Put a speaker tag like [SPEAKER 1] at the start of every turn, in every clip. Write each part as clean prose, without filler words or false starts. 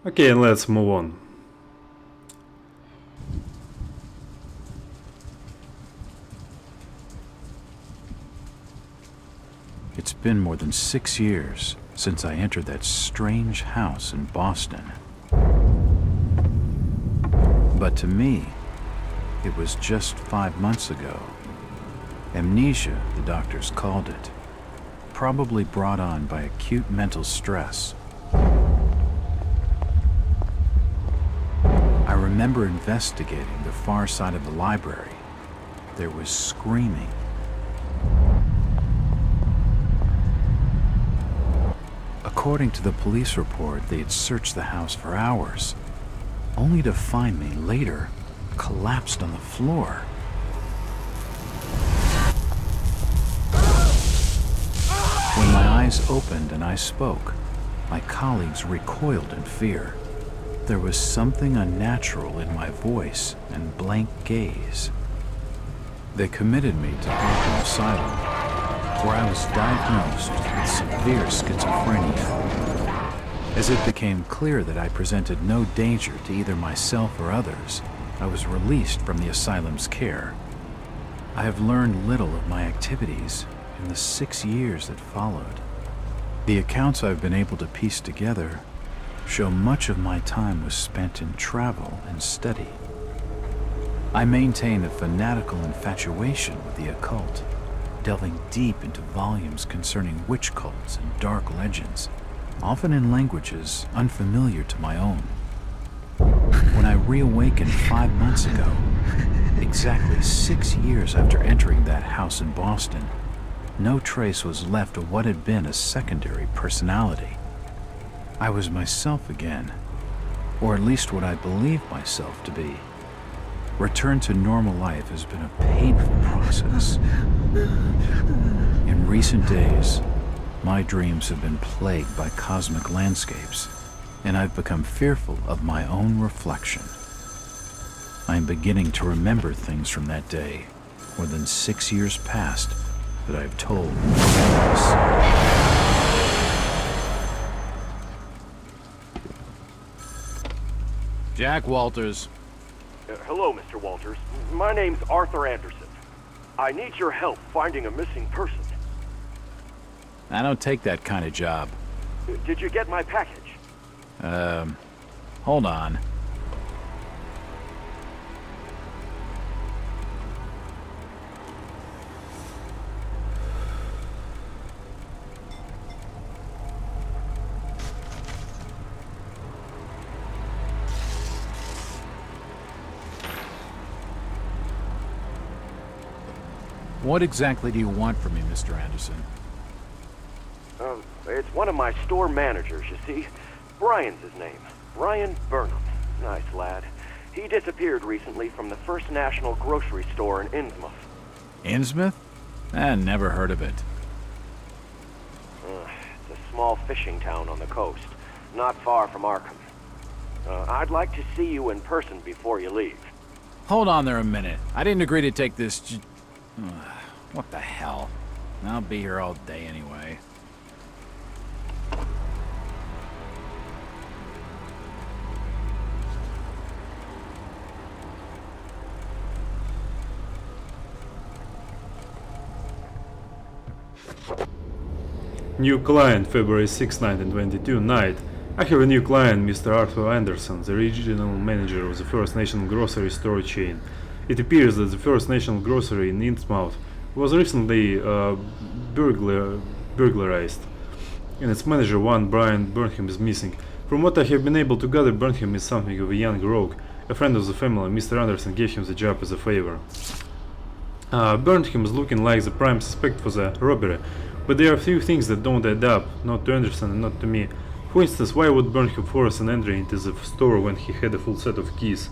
[SPEAKER 1] Okay, and let's move on.
[SPEAKER 2] It's been more than 6 years since I entered that strange house in Boston. But to me, it was just 5 months ago. Amnesia, the doctors called it, probably brought on by acute mental stress. I remember investigating the far side of the library. There was screaming. According to the police report, they had searched the house for hours, only to find me later collapsed on the floor. When my eyes opened and I spoke, my colleagues recoiled in fear. There was something unnatural in my voice and blank gaze. They committed me to Arkham Asylum, where I was diagnosed with severe schizophrenia. As it became clear that I presented no danger to either myself or others, I was released from the asylum's care. I have learned little of my activities in the 6 years that followed. The accounts I've been able to piece together show much of my time was spent in travel and study. I maintain a fanatical infatuation with the occult, delving deep into volumes concerning witch cults and dark legends, often in languages unfamiliar to my own. When I reawakened 5 months ago, exactly 6 years after entering that house in Boston, no trace was left of what had been a secondary personality. I was myself again, or at least what I believed myself to be. Return to normal life has been a painful process. In recent days, my dreams have been plagued by cosmic landscapes, and I've become fearful of my own reflection. I am beginning to remember things from that day, more than 6 years past, that I've told no one else. Jack Walters.
[SPEAKER 3] Hello, Mr. Walters. My name's Arthur Anderson. I need your help finding a missing person.
[SPEAKER 2] I don't take that kind of job.
[SPEAKER 3] Did you get my package?
[SPEAKER 2] Hold on. What exactly do you want from me, Mr. Anderson?
[SPEAKER 3] It's one of my store managers, you see. Brian's his name. Brian Burnham. Nice lad. He disappeared recently from the First National grocery store in Innsmouth.
[SPEAKER 2] Innsmouth? Never heard of it.
[SPEAKER 3] It's a small fishing town on the coast, not far from Arkham. I'd like to see you in person before you leave.
[SPEAKER 2] Hold on there a minute. I didn't agree to take this what the hell? I'll be here all day anyway.
[SPEAKER 1] New client, February 6, 1922, night. I have a new client, Mr. Arthur Anderson, the regional manager of the First National grocery store chain. It appears that the First National grocery in Innsmouth was recently burglarized, and its manager, one Brian Burnham, is missing. From what I have been able to gather, Burnham is something of a young rogue. A friend of the family, Mr. Anderson, gave him the job as a favor. Burnham is looking like the prime suspect for the robbery, but there are a few things that don't add up, not to Anderson and not to me. For instance, why would Burnham force an entry into the store when he had a full set of keys,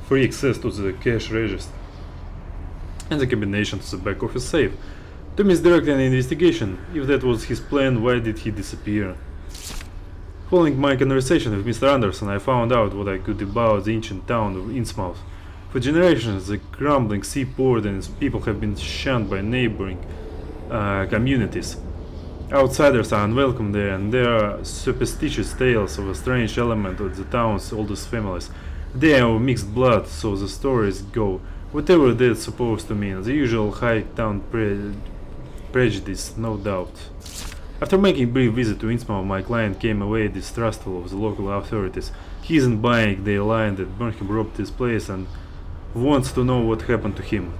[SPEAKER 1] free access to the cash register, and the combination to the back office safe? To me, it's directly an investigation. If that was his plan, why did he disappear? Following my conversation with Mr. Anderson, I found out what I could about the ancient town of Innsmouth. For generations, the crumbling seaport and its people have been shunned by neighboring communities. Outsiders are unwelcome there, and there are superstitious tales of a strange element of the town's oldest families. They are of mixed blood, so the stories go. Whatever that's supposed to mean, the usual high town prejudice, no doubt. After making a brief visit to Innsmouth, my client came away distrustful of the local authorities. He isn't buying their line that Burnham robbed his place and wants to know what happened to him.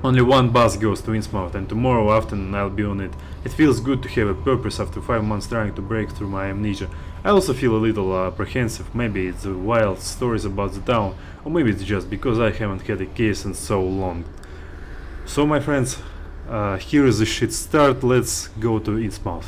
[SPEAKER 1] Only one bus goes to Innsmouth, and tomorrow afternoon I'll be on it. It feels good to have a purpose after 5 months trying to break through my amnesia. I also feel a little apprehensive. Maybe it's the wild stories about the town, or maybe it's just because I haven't had a case in so long. So my friends, here is the shit start. Let's go to Innsmouth.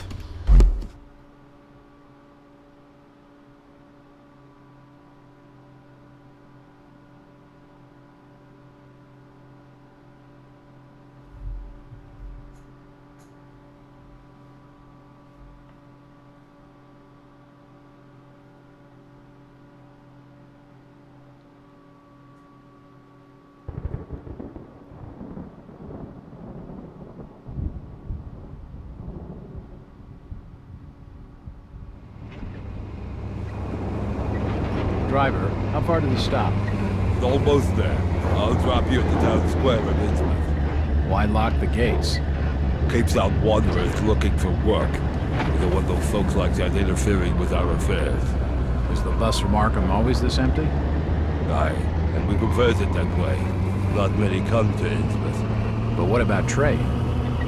[SPEAKER 2] Driver, how far to the stop?
[SPEAKER 4] It's almost there. I'll drop you at the town square in Innsmouth.
[SPEAKER 2] Why lock the gates?
[SPEAKER 4] Keeps out wanderers looking for work. We don't want those folks like that interfering with our affairs.
[SPEAKER 2] Is the bus from Arkham always this empty?
[SPEAKER 4] Aye, and we prefers it that way. Not many come to Innsmouth.
[SPEAKER 2] But what about trade?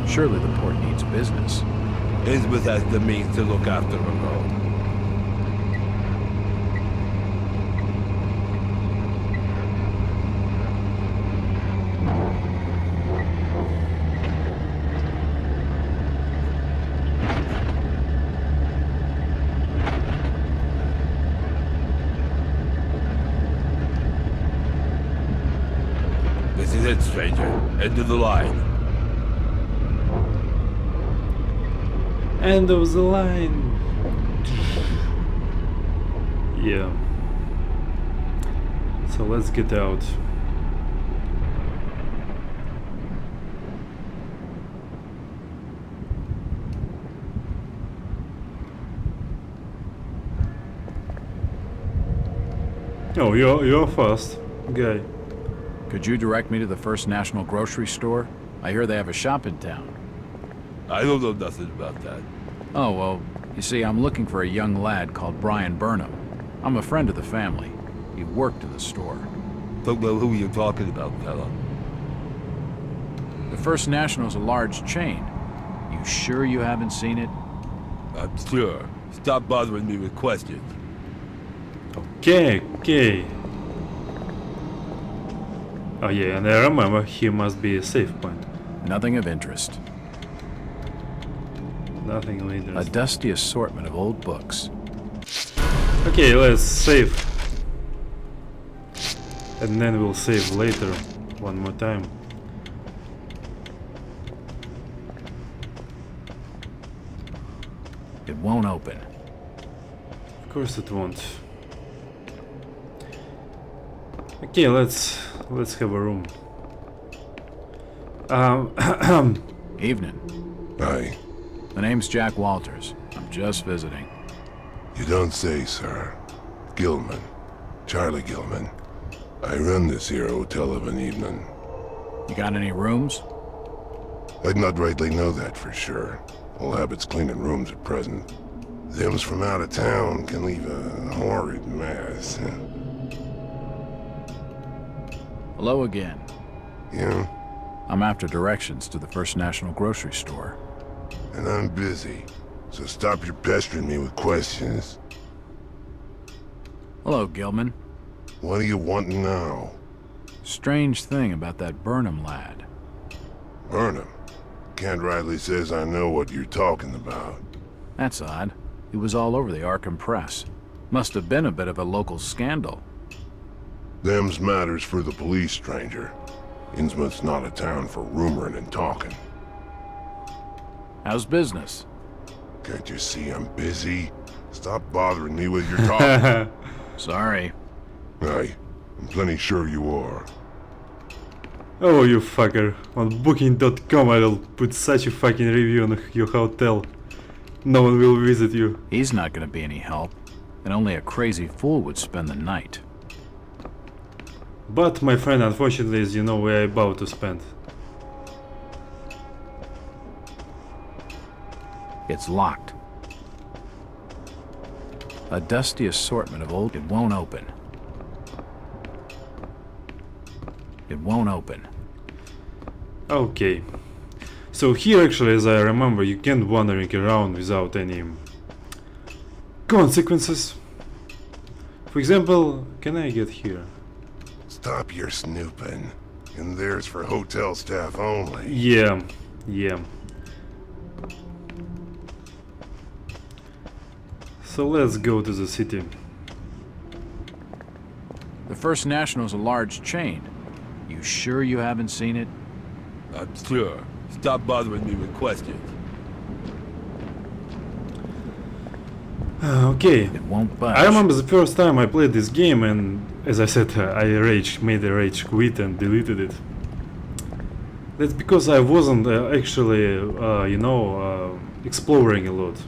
[SPEAKER 2] Surely the port needs business.
[SPEAKER 4] Innsmouth has the means to look after her own. This is it, stranger. End of the line.
[SPEAKER 1] End of the line. Yeah. So let's get out. Oh, you're fast, guy.
[SPEAKER 2] Could you direct me to the First National Grocery Store? I hear they have a shop in town.
[SPEAKER 4] I don't know nothing about that.
[SPEAKER 2] Oh, well, you see, I'm looking for a young lad called Brian Burnham. I'm a friend of the family. He worked in the store.
[SPEAKER 4] Don't know who you're talking about, fella.
[SPEAKER 2] The First National's a large chain. You sure you haven't seen it?
[SPEAKER 4] I'm sure. Stop bothering me with questions.
[SPEAKER 1] Okay. Oh yeah, and I remember here must be a safe point.
[SPEAKER 2] Nothing of interest.
[SPEAKER 1] Nothing of
[SPEAKER 2] A
[SPEAKER 1] interest.
[SPEAKER 2] dusty assortment of old books.
[SPEAKER 1] Okay, let's save. And then we'll save later one more time.
[SPEAKER 2] It won't open.
[SPEAKER 1] Of course it won't. Okay, let's have a room.
[SPEAKER 2] Evening.
[SPEAKER 5] Aye.
[SPEAKER 2] The name's Jack Walters. I'm just visiting.
[SPEAKER 5] You don't say, sir. Gilman. Charlie Gilman. I run this here hotel of an evening.
[SPEAKER 2] You got any rooms?
[SPEAKER 5] I'd not rightly know that for sure. All habits cleaning rooms at present. Them's from out of town can leave a horrid mess.
[SPEAKER 2] Hello again.
[SPEAKER 5] Yeah?
[SPEAKER 2] I'm after directions to the First National Grocery Store.
[SPEAKER 5] And I'm busy. So stop your pestering me with questions.
[SPEAKER 2] Hello, Gilman.
[SPEAKER 5] What do you want now?
[SPEAKER 2] Strange thing about that Burnham lad.
[SPEAKER 5] Burnham. Kent Riley says I know what you're talking about.
[SPEAKER 2] That's odd. He was all over the Arkham press. Must have been a bit of a local scandal.
[SPEAKER 5] Them's matters for the police, stranger. Innsmouth's not a town for rumoring and talking.
[SPEAKER 2] How's business?
[SPEAKER 5] Can't you see I'm busy? Stop bothering me with your talk.
[SPEAKER 2] Sorry.
[SPEAKER 5] Aye, I'm plenty sure you are.
[SPEAKER 1] Oh, you fucker. On booking.com I'll put such a fucking review on your hotel. No one will visit you.
[SPEAKER 2] He's not gonna be any help, and only a crazy fool would spend the night.
[SPEAKER 1] But, my friend, unfortunately, as you know, we're about to spend.
[SPEAKER 2] It's locked. A dusty assortment of old... It won't open. It won't open.
[SPEAKER 1] Okay. So here actually, as I remember, you can't wandering around without any consequences. For example, can I get here?
[SPEAKER 5] Stop your snooping. And there's for hotel staff only.
[SPEAKER 1] Yeah. So let's go to the city.
[SPEAKER 2] The First National's a large chain. You sure you haven't seen it?
[SPEAKER 4] I'm sure. Stop bothering me with questions.
[SPEAKER 1] Okay.
[SPEAKER 2] It won't budge.
[SPEAKER 1] I remember the first time I played this game, and as I said, I made a rage quit and deleted it. That's because I wasn't actually, exploring a lot.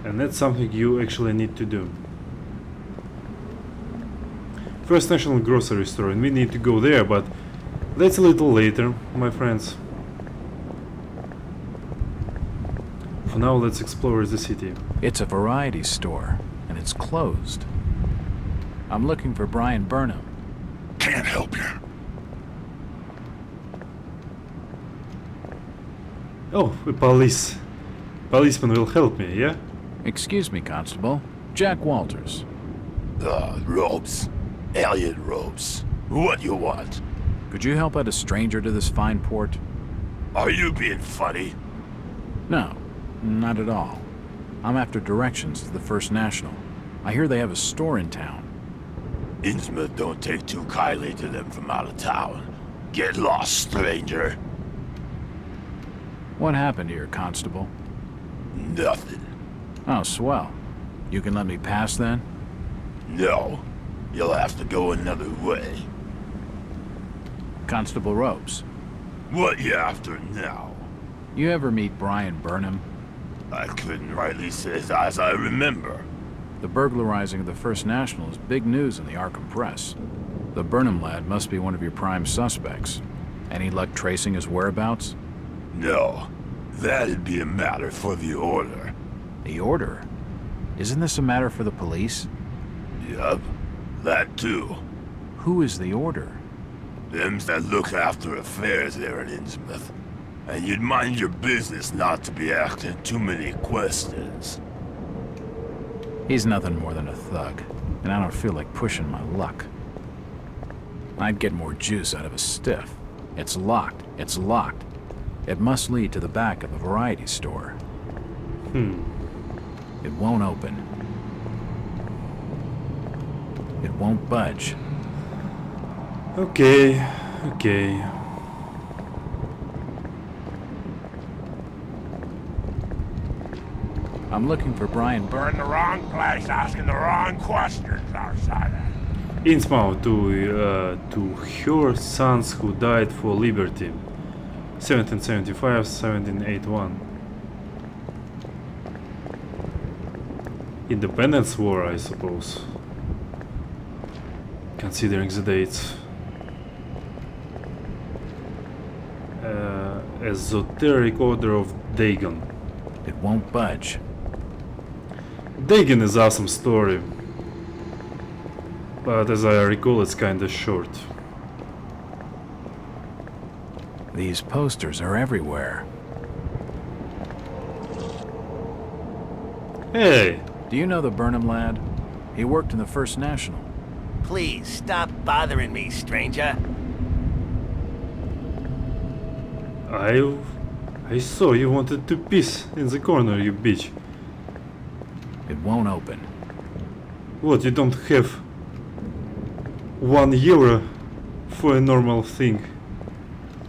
[SPEAKER 1] And that's something you actually need to do. First National grocery store, and we need to go there, but that's a little later, my friends. For now, let's explore the city.
[SPEAKER 2] It's a variety store, and it's closed. I'm looking for Brian Burnham.
[SPEAKER 5] Can't help you.
[SPEAKER 1] Oh, a policeman will help me, yeah?
[SPEAKER 2] Excuse me, Constable. Jack Walters.
[SPEAKER 6] Robes. Elliot Robes. What you want?
[SPEAKER 2] Could you help out a stranger to this fine port?
[SPEAKER 6] Are you being funny?
[SPEAKER 2] No, not at all. I'm after directions to the First National. I hear they have a store in town.
[SPEAKER 6] Innsmouth don't take too kindly to them from out of town. Get lost, stranger.
[SPEAKER 2] What happened here, Constable?
[SPEAKER 6] Nothing.
[SPEAKER 2] Oh, swell. You can let me pass then?
[SPEAKER 6] No. You'll have to go another way.
[SPEAKER 2] Constable Robes,
[SPEAKER 6] What you after now?
[SPEAKER 2] you ever meet Brian Burnham?
[SPEAKER 6] I couldn't rightly say as I remember.
[SPEAKER 2] The burglarizing of the First National is big news in the Arkham press. The Burnham lad must be one of your prime suspects. Any luck tracing his whereabouts?
[SPEAKER 6] No. That'd be a matter for the Order.
[SPEAKER 2] The Order? Isn't this a matter for the police?
[SPEAKER 6] Yup. That too.
[SPEAKER 2] Who is the Order?
[SPEAKER 6] Them's that look after affairs there in Innsmouth. And you'd mind your business not to be asking too many questions.
[SPEAKER 2] He's nothing more than a thug, and I don't feel like pushing my luck. I'd get more juice out of a stiff. It's locked. It's locked. It must lead to the back of a variety store. It won't open. It won't budge.
[SPEAKER 1] Okay.
[SPEAKER 2] I'm looking for Brian
[SPEAKER 6] We're in the wrong place, asking the wrong questions, outsider.
[SPEAKER 1] Innsmouth to her sons who died for liberty. 1775, 1781. Independence War, I suppose. Considering the dates. Esoteric Order of Dagon.
[SPEAKER 2] It won't budge.
[SPEAKER 1] Dagon is awesome story. But as I recall, it's kinda short.
[SPEAKER 2] These posters are everywhere.
[SPEAKER 1] Hey!
[SPEAKER 2] Do you know the Burnham lad? He worked in the First National.
[SPEAKER 7] Please stop bothering me, stranger.
[SPEAKER 1] I saw you wanted to piss in the corner, you bitch.
[SPEAKER 2] It won't open.
[SPEAKER 1] What, you don't have €1 for a normal thing?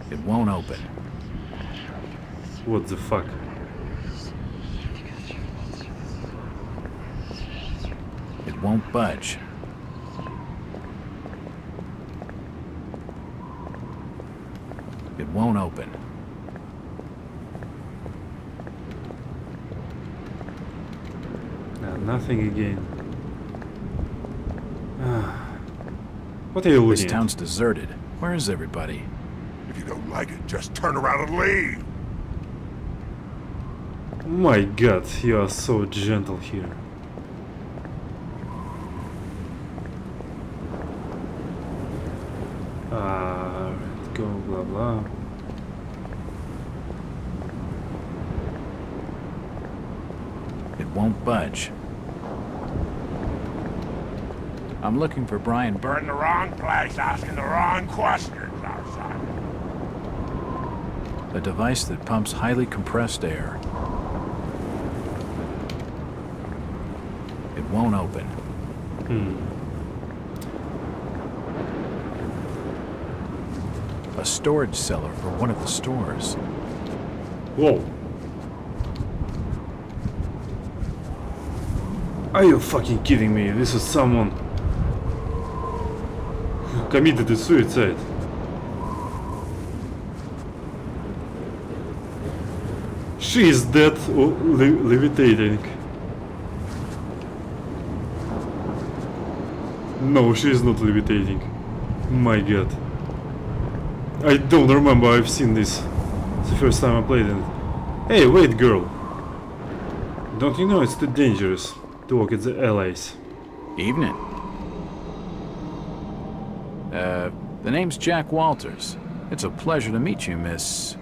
[SPEAKER 2] It won't open.
[SPEAKER 1] What the fuck?
[SPEAKER 2] It won't budge. won't open.
[SPEAKER 1] Nothing again. What are you
[SPEAKER 2] This
[SPEAKER 1] looking at?
[SPEAKER 2] town's deserted. Where is everybody?
[SPEAKER 5] If you don't like it, just turn around and leave.
[SPEAKER 1] My god, you are so gentle here. Go blah blah.
[SPEAKER 2] It won't budge. I'm looking for Brian
[SPEAKER 6] We're in the wrong place, asking the wrong questions, outside.
[SPEAKER 2] a device that pumps highly compressed air. It won't open. A storage cellar for one of the stores.
[SPEAKER 1] Whoa. Are you fucking kidding me? This is someone who committed a suicide. She is dead or levitating. No, she is not levitating. My god. I don't remember I've seen this. It's the first time I played it. Hey, wait girl. Don't you know it's too dangerous to walk at the allies?
[SPEAKER 2] Evening. The name's Jack Walters. It's a pleasure to meet you, Miss...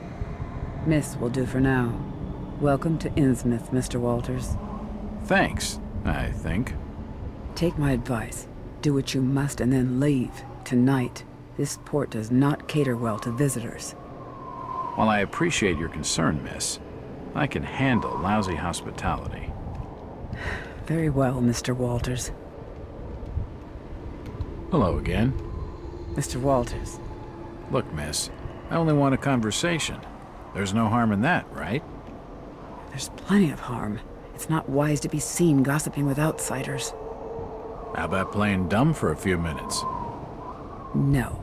[SPEAKER 8] Miss will do for now. Welcome to Innsmouth, Mr. Walters.
[SPEAKER 2] Thanks, I think.
[SPEAKER 8] Take my advice. Do what you must and then leave. Tonight. This port does not cater well to visitors.
[SPEAKER 2] While I appreciate your concern, miss, I can handle lousy hospitality.
[SPEAKER 8] Very well, Mr. Walters.
[SPEAKER 2] Hello again.
[SPEAKER 8] Mr. Walters.
[SPEAKER 2] Look, miss, I only want a conversation. There's no harm in that, right?
[SPEAKER 8] There's plenty of harm. It's not wise to be seen gossiping with outsiders.
[SPEAKER 2] How about playing dumb for a few minutes?
[SPEAKER 8] No.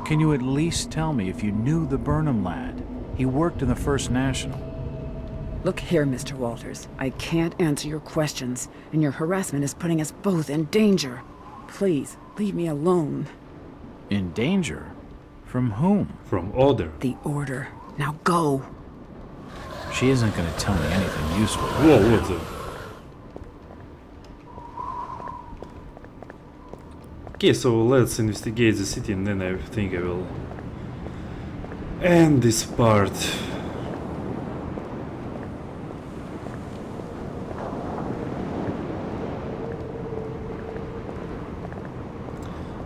[SPEAKER 2] Can you at least tell me if you knew the Burnham lad? He worked in the First National.
[SPEAKER 8] Look here, Mr. Walters. I can't answer your questions, and your harassment is putting us both in danger. Please, leave me alone.
[SPEAKER 2] In danger? From whom?
[SPEAKER 1] From Order.
[SPEAKER 8] The Order. Now go.
[SPEAKER 2] She isn't going to tell me anything useful.
[SPEAKER 1] Whoa, what the... Okay, so let's investigate the city and then I think I will end this part.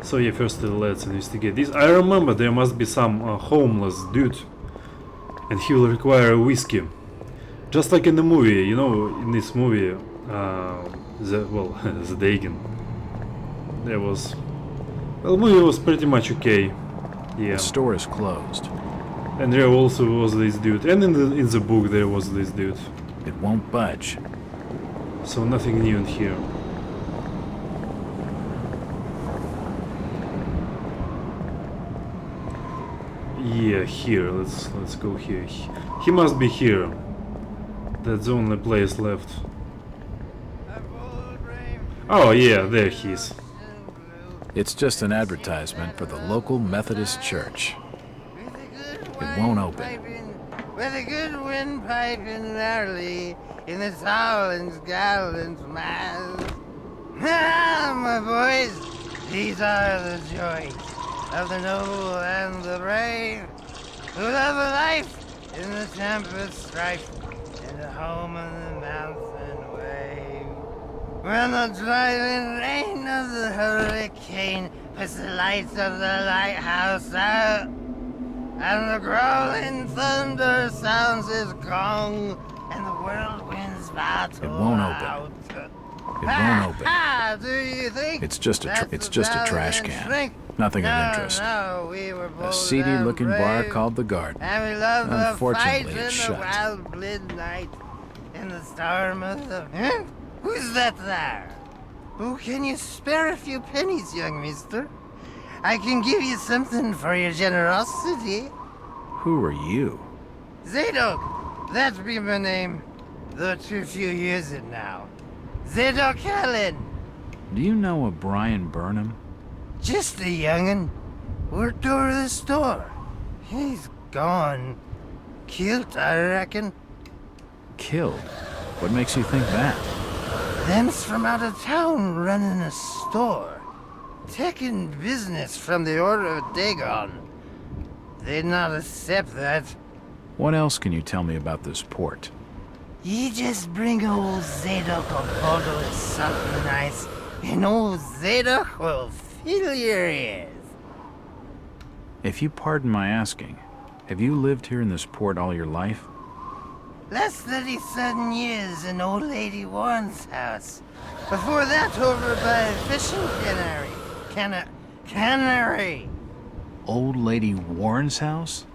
[SPEAKER 1] So yeah, first let's investigate this. I remember there must be some homeless dude and he will require a whiskey. Just like in the movie, you know, in this movie, the Dagon. There was... Well, the movie was pretty much okay. Yeah.
[SPEAKER 2] The store is closed.
[SPEAKER 1] And there also was this dude. And in the book there was this dude.
[SPEAKER 2] It won't budge.
[SPEAKER 1] So nothing new in here. Yeah, here. Let's go here. He must be here. That's the only place left. Oh yeah, there he is.
[SPEAKER 2] It's just an advertisement for the local Methodist church. It won't open.
[SPEAKER 9] With a good windpipe in early in the Solins Gallants Mass. Ah, my boys, these are the joys of the noble and the brave, who love a life in the tempest strife, in the home of the mountain wave. When the driving rain of the hurricane puts the lights of the lighthouse out, and the growling thunder sounds his gong, and the whirlwinds battle
[SPEAKER 2] It won't open.
[SPEAKER 9] out.
[SPEAKER 2] It won't open.
[SPEAKER 9] Do you think
[SPEAKER 2] It's just a trash can.
[SPEAKER 9] shrink?
[SPEAKER 2] Nothing
[SPEAKER 9] No,
[SPEAKER 2] of interest.
[SPEAKER 9] no, we were
[SPEAKER 2] A
[SPEAKER 9] bold
[SPEAKER 2] seedy-looking
[SPEAKER 9] and
[SPEAKER 2] bar
[SPEAKER 9] brave,
[SPEAKER 2] called the Garden.
[SPEAKER 9] and we loved the fight
[SPEAKER 2] Unfortunately,
[SPEAKER 9] in
[SPEAKER 2] it's
[SPEAKER 9] the
[SPEAKER 2] shut.
[SPEAKER 9] wild midnight, in the storm of the... Huh? Who's that there? Oh, can you spare a few pennies, young mister? I can give you something for your generosity.
[SPEAKER 2] Who are you?
[SPEAKER 9] Zadok, that be my name. Though too few use it now. Zadok Allen.
[SPEAKER 2] Do you know a Brian Burnham?
[SPEAKER 9] Just a young'un. Worked over the store. He's gone. Killed, I reckon.
[SPEAKER 2] Killed? What makes you think that?
[SPEAKER 9] Them's from out of town running a store. Taking business from the Order of Dagon. They'd not accept that.
[SPEAKER 2] What else can you tell me about this port?
[SPEAKER 9] You just bring old Zadok a bottle of something nice, and old Zadok will fill your ears.
[SPEAKER 2] If you pardon my asking, have you lived here in this port all your life?
[SPEAKER 9] Last 37 years in old lady Warren's house. Before that, over by a fishing cannery.
[SPEAKER 2] Old Lady Warren's house?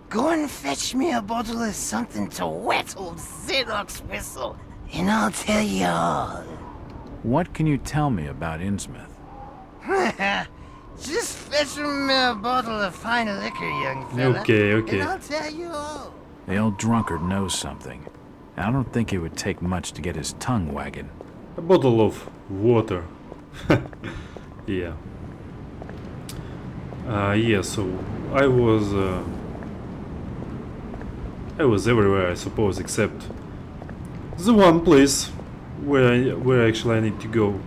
[SPEAKER 9] Go and fetch me a bottle of something to wet old Zadok's whistle, and I'll tell you all.
[SPEAKER 2] What can you tell me about Innsmouth?
[SPEAKER 9] Just fetch me a bottle of fine liquor, young fella.
[SPEAKER 1] Okay.
[SPEAKER 9] And I'll tell you all.
[SPEAKER 2] The old drunkard knows something. I don't think it would take much to get his tongue wagging.
[SPEAKER 1] A bottle of water. Yeah. Yeah, so I was everywhere, I suppose, except the one place where actually I need to go.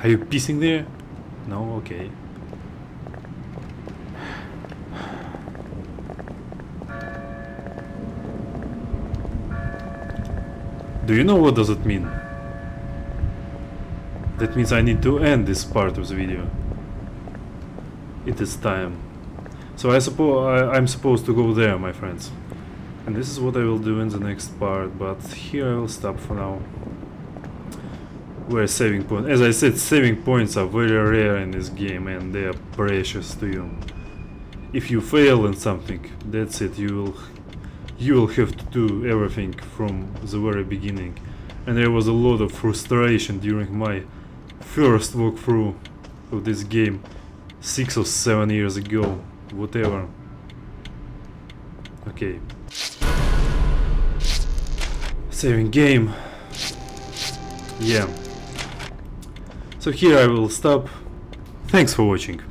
[SPEAKER 1] Are you pissing there? No? Okay. Do you know what does it mean? That means I need to end this part of the video. It is time. So I'm supposed to go there, my friends. And this is what I will do in the next part, but here I will stop for now. Where saving point? As I said, saving points are very rare in this game and they are precious to you. If you fail in something, that's it, you will have to do everything from the very beginning. And there was a lot of frustration during my first walkthrough of this game 6 or 7 years ago, whatever. Okay. Saving game. Yeah. So here I will stop. Thanks for watching.